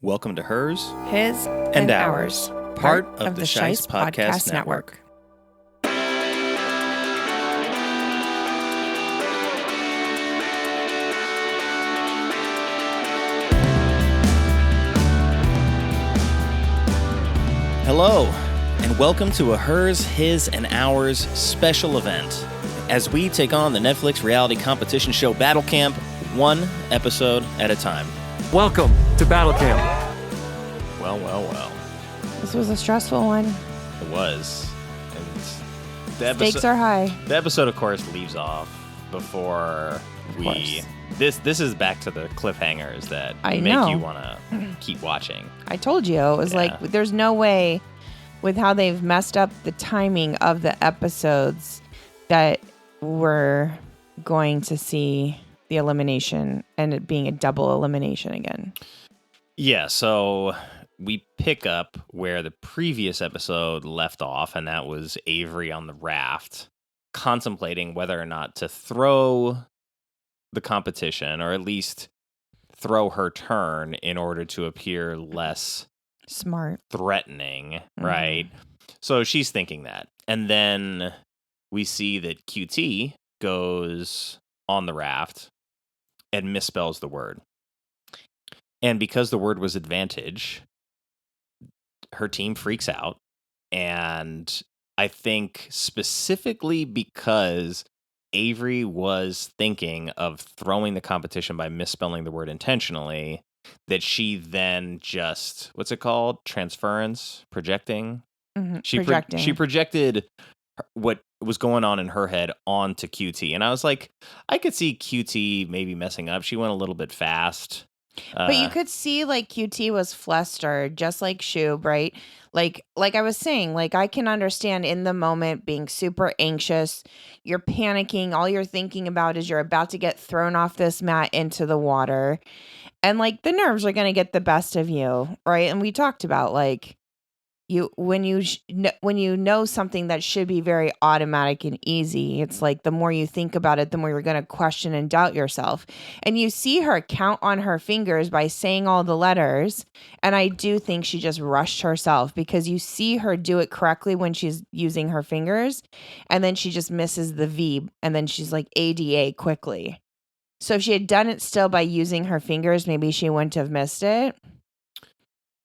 Welcome to Hers His and Ours, part of the Shice Podcast Network. Hello, and welcome to a Hers, His, and Ours special event as we take on the Netflix reality competition show Battle Camp, one episode at a time. Welcome to Battle Camp. Well. This was a stressful one. It was. And the Stakes are high. The episode, of course, leaves off before we... This is back to the cliffhangers that make you want to keep watching. I told you. It was like, there's no way with how they've messed up the timing of the episodes that we're going to see the elimination and it being a double elimination again. Yeah, so we pick up where the previous episode left off, and that was Avery on the raft, contemplating whether or not to throw the competition, or at least throw her turn in order to appear less smart, threatening, right? So she's thinking that. And then we see that QT goes on the raft and misspells the word. And because the word was advantage, her team freaks out. And I think specifically because Avery was thinking of throwing the competition by misspelling the word intentionally, that she then just, what's it called? Transference? Projecting? Projecting. She projected what was going on in her head onto QT. And I was like, I could see QT maybe messing up. She went a little bit fast. But you could see like QT was flustered, just like Shub, right? Like I was saying, like I can understand in the moment being super anxious. You're panicking. All you're thinking about is you're about to get thrown off this mat into the water. And like the nerves are going to get the best of you, right? And we talked about like when you know something that should be very automatic and easy, it's like the more you think about it, the more you're going to question and doubt yourself. And you see her count on her fingers by saying all the letters. And I do think she just rushed herself because you see her do it correctly when she's using her fingers. And then she just misses the V. And then she's like ADA quickly. So if she had done it still by using her fingers, maybe she wouldn't have missed it.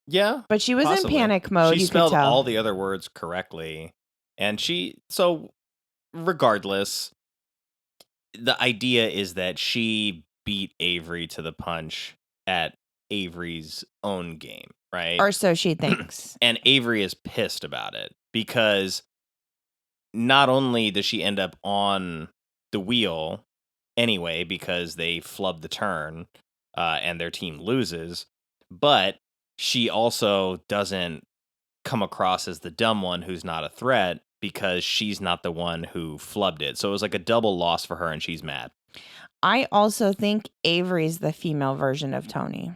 Yeah. But she was possibly. In panic mode. She you spelled could tell. all the other words correctly. And so regardless, the idea is that she beat Avery to the punch at Avery's own game, right? Or so she thinks. And Avery is pissed about it because not only does she end up on the wheel anyway because they flubbed the turn and their team loses, but she also doesn't come across as the dumb one who's not a threat because she's not the one who flubbed it. So it was like a double loss for her and she's mad. I also think Avery's the female version of Tony.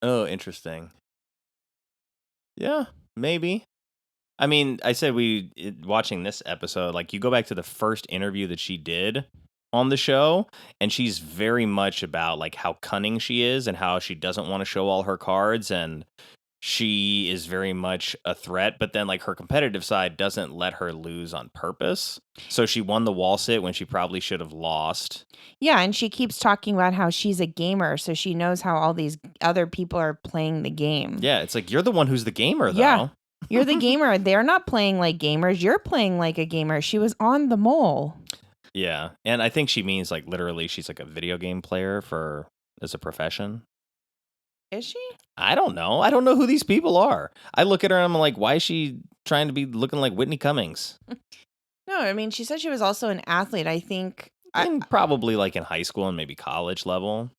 Oh, interesting. Yeah, maybe. I mean, I said watching this episode, like you go back to the first interview that she did on the show, and she's very much about like how cunning she is and how she doesn't want to show all her cards, and she is very much a threat, but then like her competitive side doesn't let her lose on purpose. So she won the wall sit when she probably should have lost. Yeah, and she keeps talking about how she's a gamer, so she knows how all these other people are playing the game. Yeah, it's like you're the one who's the gamer though. Yeah. You're the gamer. They're not playing like gamers. You're playing like a gamer. She was on the mole. Yeah, and I think she means like literally she's like a video game player as a profession. Is she? I don't know. I don't know who these people are. I look at her and I'm like, why is she trying to be looking like Whitney Cummings? No, I mean, she said she was also an athlete. I think. Probably like in high school and maybe college level.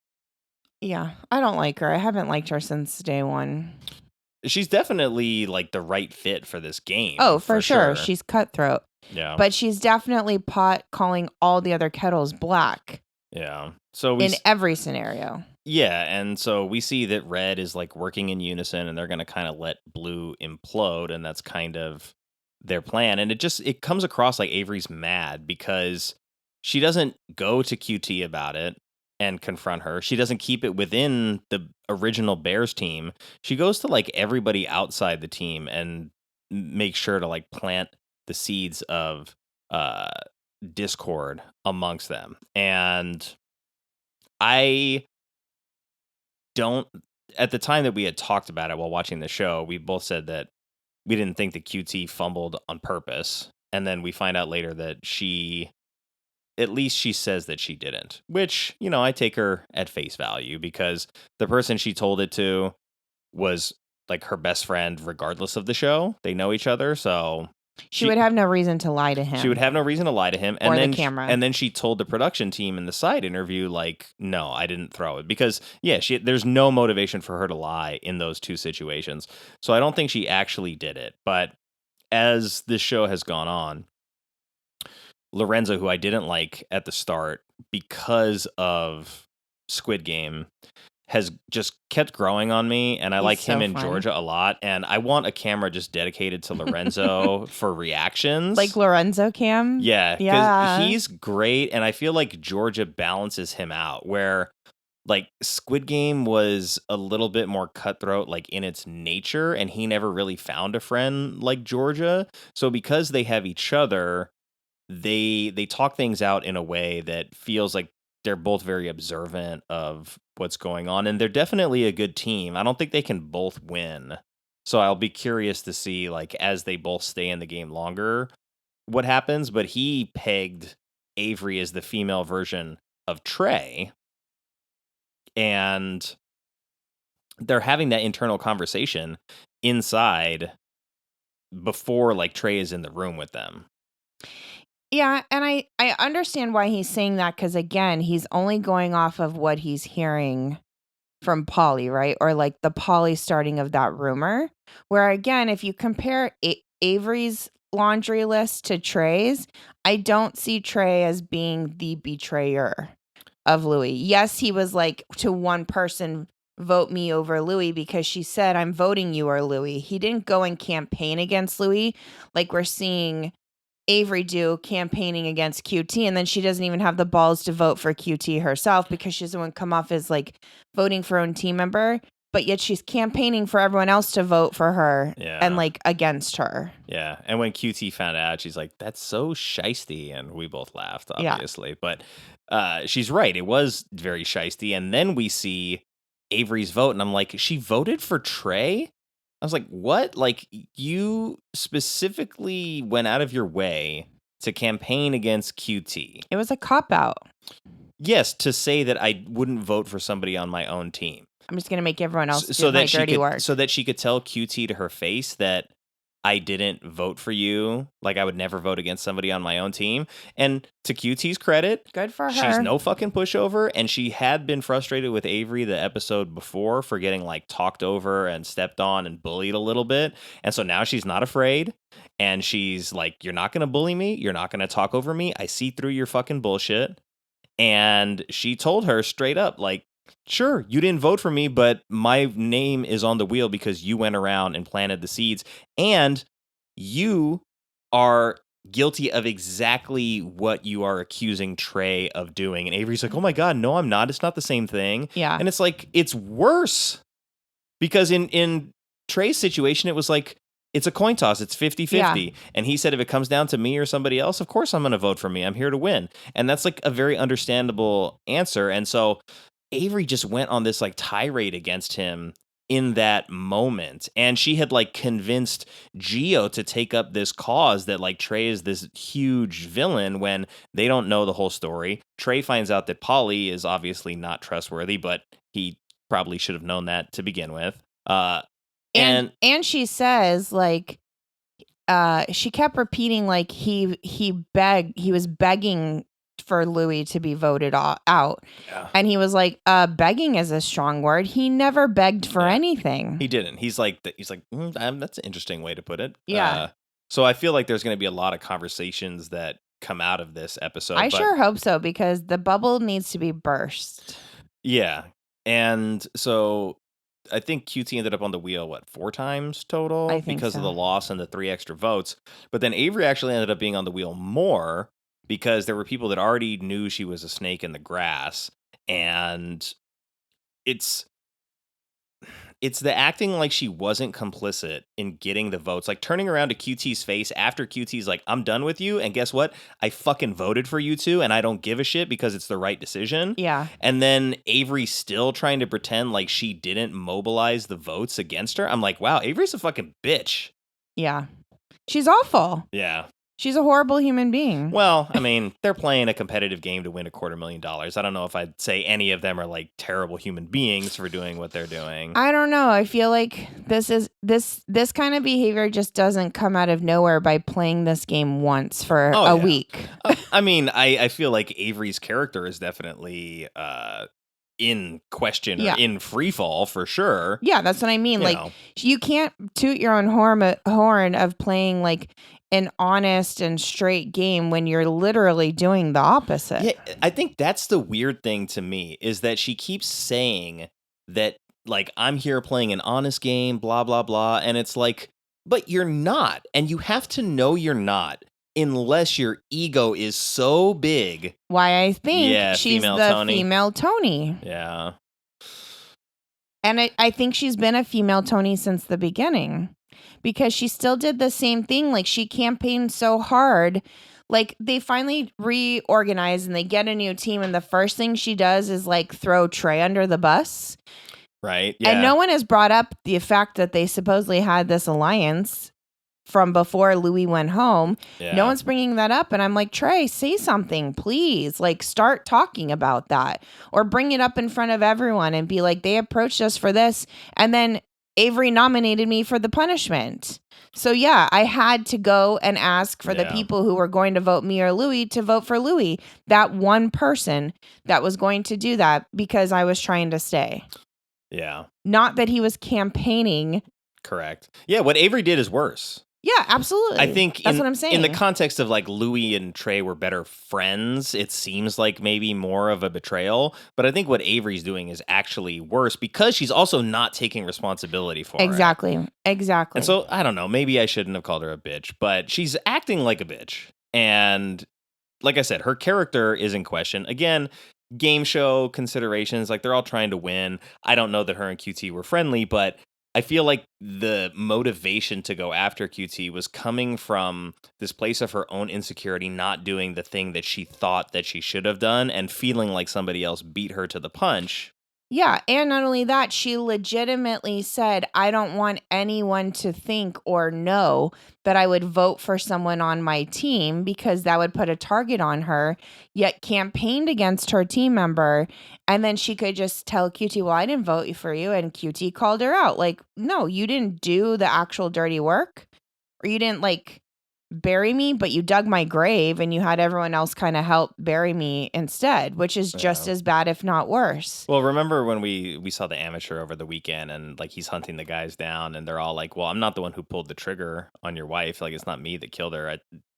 Yeah, I don't like her. I haven't liked her since day one. She's definitely like the right fit for this game. Oh, for sure. She's cutthroat. Yeah. But she's definitely pot calling all the other kettles black. Yeah. So in every scenario. Yeah, and so we see that Red is like working in unison and they're going to kind of let Blue implode, and that's kind of their plan. And it comes across like Avery's mad because she doesn't go to QT about it. and confront her. She doesn't keep it within the original Bears team. She goes to like everybody outside the team and makes sure to like plant the seeds of discord amongst them. And I don't, at the time that we had talked about it while watching the show, we both said that we didn't think that QT fumbled on purpose. And then we find out later that at least she says that she didn't, which, I take her at face value because the person she told it to was like her best friend, regardless of the show. They know each other. So she would have no reason to lie to him. She would have no reason to lie to him. Or the camera. And then she told the production team in the side interview, like, no, I didn't throw it. Because, there's no motivation for her to lie in those two situations. So I don't think she actually did it. But as this show has gone on, Lorenzo, who I didn't like at the start because of Squid Game, has just kept growing on me, and I like him in Georgia a lot, and I want a camera just dedicated to Lorenzo for reactions. Like Lorenzo cam? Yeah, because he's great, and I feel like Georgia balances him out, where like Squid Game was a little bit more cutthroat like in its nature, and he never really found a friend like Georgia. So because they have each other, they talk things out in a way that feels like they're both very observant of what's going on, and they're definitely a good team. I don't think they can both win. So I'll be curious to see, like, as they both stay in the game longer, what happens. But he pegged Avery as the female version of Trey, and they're having that internal conversation inside before, like, Trey is in the room with them. Yeah, and I understand why he's saying that, because again, he's only going off of what he's hearing from Polly, right? Or like the Polly starting of that rumor. Where again, if you compare Avery's laundry list to Trey's, I don't see Trey as being the betrayer of Louis. Yes, he was like to one person, vote me over Louis because she said, I'm voting you or Louis. He didn't go and campaign against Louis like we're seeing Avery do, campaigning against QT, and then she doesn't even have the balls to vote for QT herself because she doesn't want to come off as like voting for her own team member, but yet she's campaigning for everyone else to vote for her and like against her. Yeah, and when QT found out, she's like, that's so shisty, and we both laughed, obviously. Yeah. But she's right, it was very shisty, and then we see Avery's vote, and I'm like, she voted for Trey? I was like, what? Like, you specifically went out of your way to campaign against QT. It was a cop-out. Yes, to say that I wouldn't vote for somebody on my own team. I'm just going to make everyone else do my dirty work. So that she could tell QT to her face that I didn't vote for you. Like, I would never vote against somebody on my own team. And to QT's credit, good for her. She's no fucking pushover. And she had been frustrated with Avery the episode before for getting like talked over and stepped on and bullied a little bit. And so now she's not afraid. And she's like, you're not going to bully me. You're not going to talk over me. I see through your fucking bullshit. And she told her straight up, like, sure, you didn't vote for me, but my name is on the wheel because you went around and planted the seeds, and you are guilty of exactly what you are accusing Trey of doing. And Avery's like, oh my God, no, I'm not. It's not the same thing. Yeah. And it's like, it's worse. Because in Trey's situation, it was like, it's a coin toss. It's 50-50. Yeah. And he said, if it comes down to me or somebody else, of course I'm going to vote for me. I'm here to win. And that's like a very understandable answer. And so Avery just went on this like tirade against him in that moment. And she had like convinced Gio to take up this cause that like Trey is this huge villain when they don't know the whole story. Trey finds out that Polly is obviously not trustworthy, but he probably should have known that to begin with. And she says like, she kept repeating like he was begging for Louis to be voted out. Yeah. And he was like, begging is a strong word. He never begged for anything. He didn't. He's like, that's an interesting way to put it. Yeah. So I feel like there's going to be a lot of conversations that come out of this episode. I sure hope so, because the bubble needs to be burst. Yeah. And so I think QT ended up on the wheel, 4 times total? I think because so. of the loss and the 3 extra votes. But then Avery actually ended up being on the wheel more because there were people that already knew she was a snake in the grass. and it's the acting like she wasn't complicit in getting the votes, like turning around to QT's face after QT's like, I'm done with you, and guess what? I fucking voted for you two, and I don't give a shit because it's the right decision. Yeah. And then Avery still trying to pretend like she didn't mobilize the votes against her. I'm like, wow, Avery's a fucking bitch. Yeah. She's awful. Yeah. She's a horrible human being. Well, I mean, they're playing a competitive game to win $250,000. I don't know if I'd say any of them are like terrible human beings for doing what they're doing. I don't know. I feel like this kind of behavior just doesn't come out of nowhere by playing this game once for a week. I mean, I feel like Avery's character is definitely in question or in free fall for sure. Yeah, that's what I mean. You can't toot your own horn of playing like an honest and straight game when you're literally doing the opposite. Yeah, I think that's the weird thing to me is that she keeps saying that like I'm here playing an honest game, blah blah blah, and it's like, but you're not, and you have to know you're not. Unless your ego is so big. Why I think she's the female Tony. Yeah. And I think she's been a female Tony since the beginning. Because she still did the same thing. Like, she campaigned so hard. Like, they finally reorganize and they get a new team. And the first thing she does is, like, throw Trey under the bus. Right. Yeah. And no one has brought up the fact that they supposedly had this alliance from before Louis went home. Yeah. No one's bringing that up. And I'm like, Trey, say something, please. Like, start talking about that. Or bring it up in front of everyone and be like, they approached us for this. And then Avery nominated me for the punishment. So yeah, I had to go and ask for the people who were going to vote me or Louis to vote for Louis. That one person that was going to do that because I was trying to stay. Yeah. Not that he was campaigning. Correct. Yeah, what Avery did is worse. Yeah, absolutely. I think that's what I'm saying. In the context of like Louis and Trey were better friends, it seems like maybe more of a betrayal. But I think what Avery's doing is actually worse because she's also not taking responsibility for it. Exactly. And so, I don't know, maybe I shouldn't have called her a bitch, but she's acting like a bitch. And like I said, her character is in question. Again, game show considerations, like they're all trying to win. I don't know that her and QT were friendly, but I feel like the motivation to go after QT was coming from this place of her own insecurity, not doing the thing that she thought that she should have done and feeling like somebody else beat her to the punch. Yeah, and not only that, she legitimately said, I don't want anyone to think or know that I would vote for someone on my team because that would put a target on her, yet campaigned against her team member. And then she could just tell QT, well, I didn't vote for you. And QT called her out. Like, no, you didn't do the actual dirty work, or you didn't like bury me, but you dug my grave and you had everyone else kind of help bury me instead, which is just as bad, if not worse. Well, remember when we saw the amateur over the weekend and like he's hunting the guys down and they're all like, well, I'm not the one who pulled the trigger on your wife. Like, it's not me that killed her.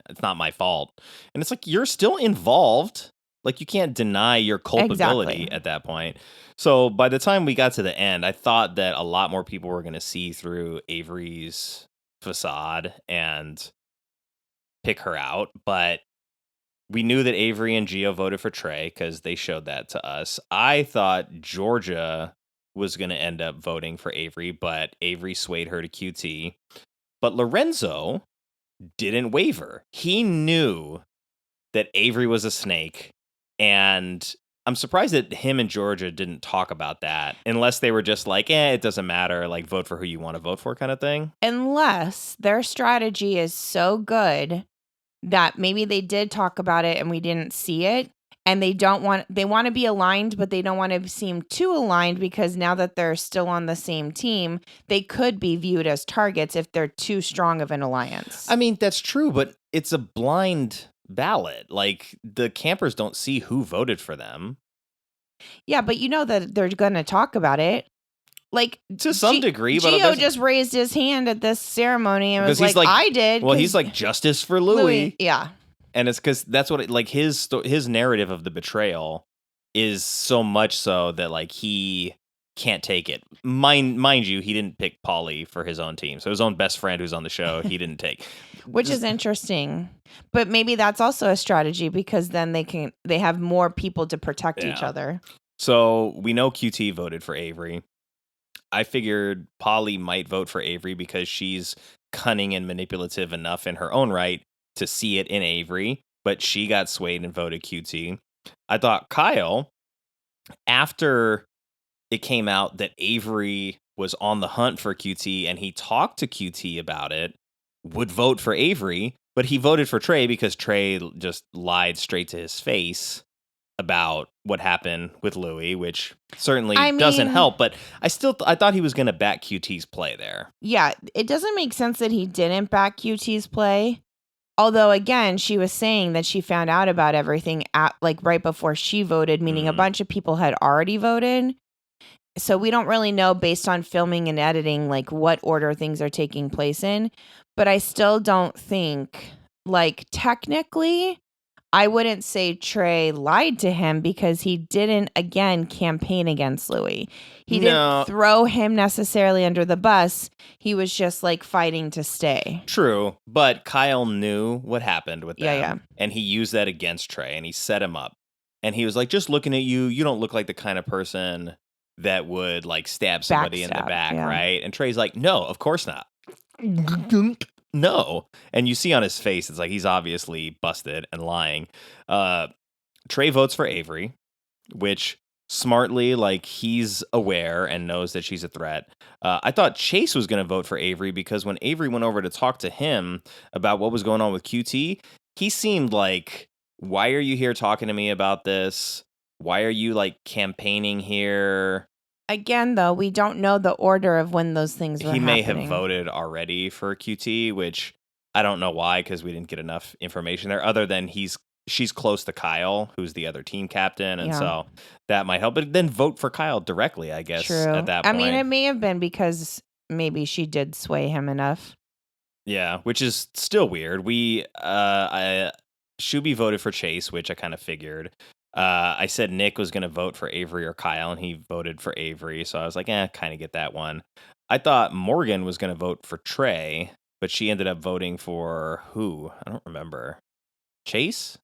It's not my fault. And it's like, you're still involved. Like, you can't deny your culpability at that point. So by the time we got to the end, I thought that a lot more people were going to see through Avery's facade and pick her out, but we knew that Avery and Gio voted for Trey because they showed that to us. I thought Georgia was going to end up voting for Avery, but Avery swayed her to QT. But Lorenzo didn't waver. He knew that Avery was a snake, and I'm surprised that him and Georgia didn't talk about that unless they were just like, it doesn't matter, like vote for who you want to vote for kind of thing. Unless their strategy is so good that maybe they did talk about it and we didn't see it, and they want to be aligned, but they don't want to seem too aligned because now that they're still on the same team, they could be viewed as targets if they're too strong of an alliance. I mean, that's true, but it's a blind ballot. Like, the campers don't see who voted for them. Yeah, but you know that they're going to talk about it. Like, to some degree, but Gio just raised his hand at this ceremony and was like, I did. Well, he's like, justice for Louis. Yeah. And it's because that's what his narrative of the betrayal is so much so that like he can't take it. Mind you, he didn't pick Pauly for his own team. So his own best friend who's on the show, he didn't take. Which is interesting. But maybe that's also a strategy because then they have more people to protect each other. So we know QT voted for Avery. I figured Polly might vote for Avery because she's cunning and manipulative enough in her own right to see it in Avery, but she got swayed and voted QT. I thought Kyle, after it came out that Avery was on the hunt for QT and he talked to QT about it, would vote for Avery, but he voted for Trey because Trey just lied straight to his face about what happened with Louis, which certainly doesn't help, but I thought he was going to back QT's play there. Yeah, it doesn't make sense that he didn't back QT's play. Although, again, she was saying that she found out about everything at right before she voted, meaning a bunch of people had already voted. So we don't really know based on filming and editing, what order things are taking place in. But I still don't think, technically, I wouldn't say Trey lied to him because he didn't, again, campaign against Louis. He didn't throw him necessarily under the bus. He was just, fighting to stay. True, but Kyle knew what happened with them. Yeah. And he used that against Trey, and he set him up. And he was like, just looking at you, you don't look like the kind of person that would, stab somebody in the back, right? And Trey's like, no, of course not. No. And you see on his face, it's like he's obviously busted and lying. Trey votes for Avery, which smartly, he's aware and knows that she's a threat. I thought Chase was going to vote for Avery because when Avery went over to talk to him about what was going on with QT, he seemed like, why are you here talking to me about this? Why are you campaigning here? Again, though, we don't know the order of when those things were happening. He may have voted already for QT, which I don't know why, because we didn't get enough information there, other than she's close to Kyle, who's the other team captain, and so that might help. But then vote for Kyle directly, I guess, at that point. I mean, it may have been because maybe she did sway him enough. Yeah, which is still weird. Shuby voted for Chase, which I kind of figured. I said Nick was going to vote for Avery or Kyle, and he voted for Avery. So I was like, kind of get that one. I thought Morgan was going to vote for Trey, but she ended up voting for who? I don't remember. Chase?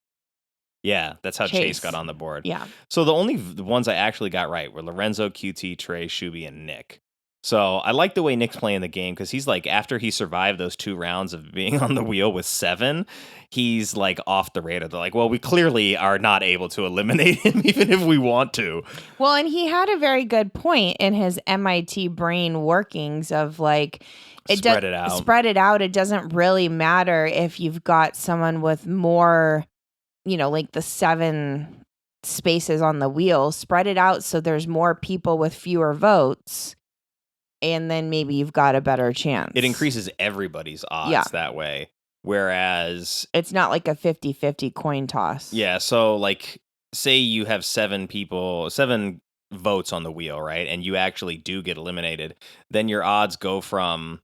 Yeah, that's how Chase got on the board. Yeah. So the ones I actually got right were Lorenzo, QT, Trey, Shuby, and Nick. So I like the way Nick's playing the game because he's after he survived those 2 rounds of being on the wheel with 7, he's off the radar. They're well, we clearly are not able to eliminate him even if we want to. Well, and he had a very good point in his MIT brain workings of spread it out. Spread it out. It doesn't really matter if you've got someone with more, the 7 spaces on the wheel. Spread it out so there's more people with fewer votes. And then maybe you've got a better chance. It increases everybody's odds that way. Whereas it's not like a 50-50 coin toss. Yeah. So say you have 7 votes on the wheel, right? And you actually do get eliminated. Then your odds go from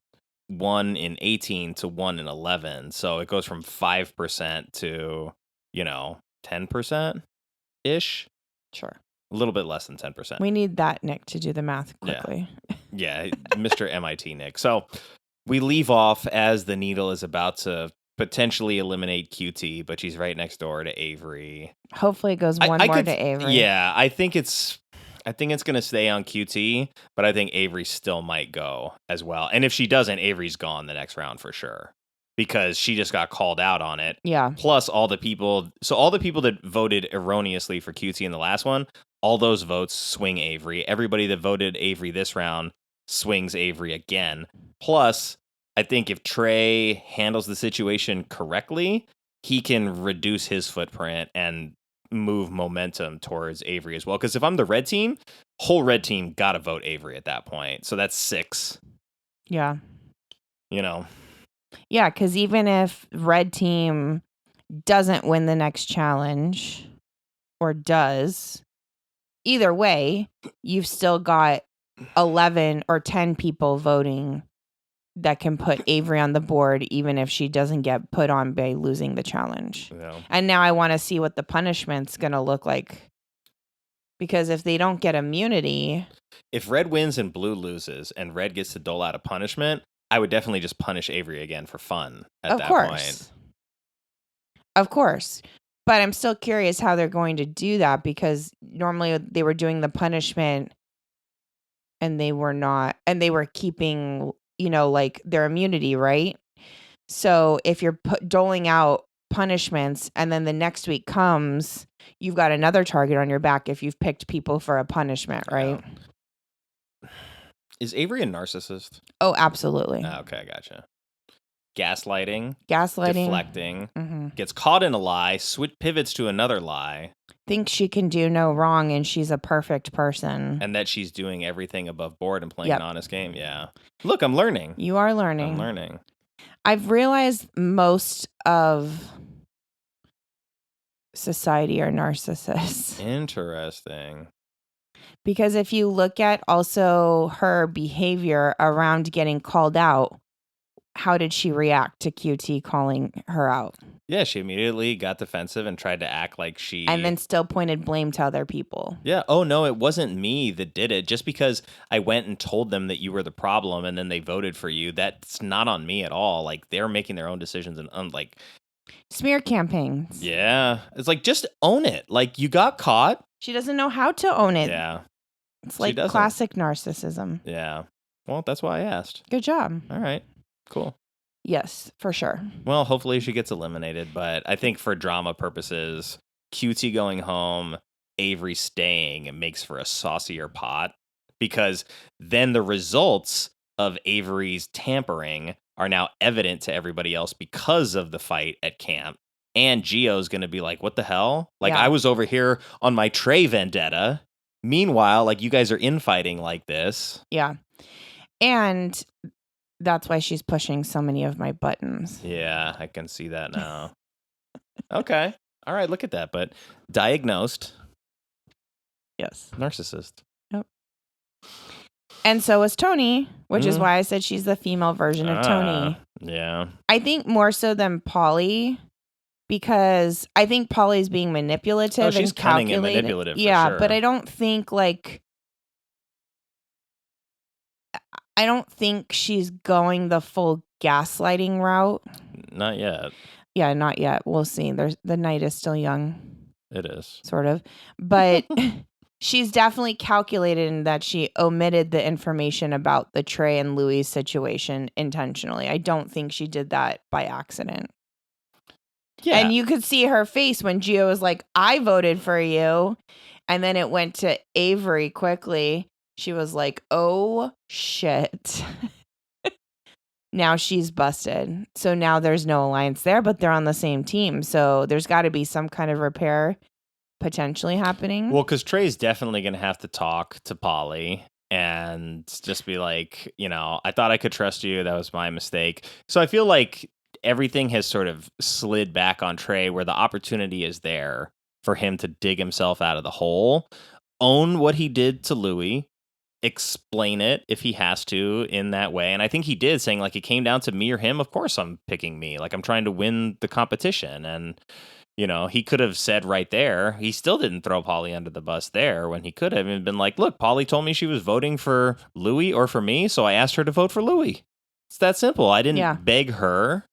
1 in 18 to 1 in 11. So it goes from 5% to, 10% ish. Sure. A little bit less than 10%. We need that Nick to do the math quickly. Yeah, Mr. MIT Nick. So we leave off as the needle is about to potentially eliminate QT, but she's right next door to Avery. Hopefully it goes more to Avery. Yeah, I think it's going to stay on QT, but I think Avery still might go as well. And if she doesn't, Avery's gone the next round for sure. Because she just got called out on it. Yeah. Plus all the people that voted erroneously for QT in the last one, all those votes swing Avery. Everybody that voted Avery this round swings Avery again. Plus, I think if Trey handles the situation correctly, he can reduce his footprint and move momentum towards Avery as well. Because if I'm the red team, whole red team got to vote Avery at that point. So that's 6. Yeah. Yeah, because even if red team doesn't win the next challenge or does, either way, you've still got 11 or 10 people voting that can put Avery on the board, even if she doesn't get put on by losing the challenge. Yeah. And now I want to see what the punishment's going to look like. Because if they don't get immunity... If red wins and blue loses and red gets to dole out a punishment, I would definitely just punish Avery again for fun at that point. Of course. But I'm still curious how they're going to do that, because normally they were doing the punishment and they were keeping, like their immunity, right? So if you're doling out punishments and then the next week comes, you've got another target on your back if you've picked people for a punishment, right? Yeah. Is Avery a narcissist? Oh, absolutely. Okay, gotcha. Gaslighting, deflecting, gets caught in a lie, pivots to another lie. Thinks she can do no wrong and she's a perfect person. And that she's doing everything above board and playing an honest game. Yeah. Look, I'm learning. You are learning. I'm learning. I've realized most of society are narcissists. Interesting. Because if you look at also her behavior around getting called out, how did she react to QT calling her out? Yeah, she immediately got defensive and tried to act like she... And then still pointed blame to other people. Yeah. Oh, no, it wasn't me that did it. Just because I went and told them that you were the problem and then they voted for you, that's not on me at all. Like, they're making their own decisions and like... Smear campaigns. Yeah. It's like, just own it. Like, you got caught. She doesn't know how to own it. Yeah. It's like classic narcissism. Yeah. Well, that's why I asked. Good job. All right. Cool. Yes, for sure. Well, hopefully she gets eliminated, but I think for drama purposes, QT going home, Avery staying, it makes for a saucier pot, because then the results of Avery's tampering are now evident to everybody else because of the fight at camp. And Gio's going to be like, what the hell? Like, I was over here on my Trey vendetta. Meanwhile, like, you guys are infighting like this. Yeah. And that's why she's pushing so many of my buttons. Yeah, I can see that now. Okay. All right, look at that. But diagnosed. Yes. Narcissist. Yep. And so is Tony, which is why I said she's the female version of Tony. Yeah. I think more so than Polly, because I think Polly's being manipulative. Oh, she's and cunning and calculated. manipulative. Yeah, for sure. but I don't think she's going the full gaslighting route. Not yet. Yeah, not yet. We'll see. The night is still young. It is. Sort of. But she's definitely calculated in that she omitted the information about the Trey and Louis situation intentionally. I don't think she did that by accident. Yeah. And you could see her face when Gio was like, I voted for you. And then it went to Avery quickly. She was like, oh, shit. Now she's busted. So now there's no alliance there, but they're on the same team. So there's got to be some kind of repair potentially happening. Well, because Trey's definitely going to have to talk to Polly and just be like, I thought I could trust you. That was my mistake. So I feel like everything has sort of slid back on Trey, where the opportunity is there for him to dig himself out of the hole, own what he did to Louis, explain it if he has to in that way. And I think he did, saying like, it came down to me or him. Of course I'm picking me. Like, I'm trying to win the competition. And, he could have said right there, he still didn't throw Polly under the bus there, when he could have been like, look, Polly told me she was voting for Louis or for me, so I asked her to vote for Louis. It's that simple. I didn't beg her.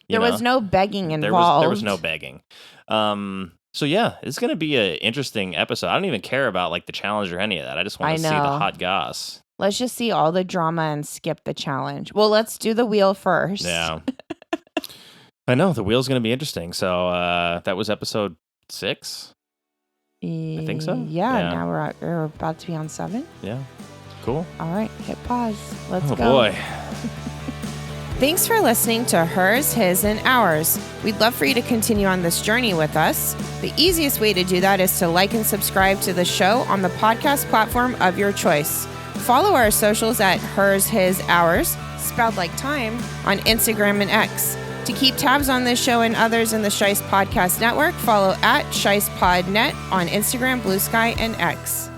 There was no begging involved. There was no begging. So yeah, it's going to be an interesting episode. I don't even care about like the challenge or any of that. I just want to see the hot goss. Let's just see all the drama and skip the challenge. Well, let's do the wheel first. Yeah. I know the wheel's going to be interesting. So that was episode 6. I think so. Yeah. Now we're about to be on 7. Yeah. Cool. All right. Hit pause. Let's go. Oh boy. Thanks for listening to Hers, His, and Ours. We'd love for you to continue on this journey with us. The easiest way to do that is to like and subscribe to the show on the podcast platform of your choice. Follow our socials at Hers, His, Ours, spelled like time, on Instagram and X. To keep tabs on this show and others in the Shice Podcast Network, follow at ShicePodNet on Instagram, Blue Sky, and X.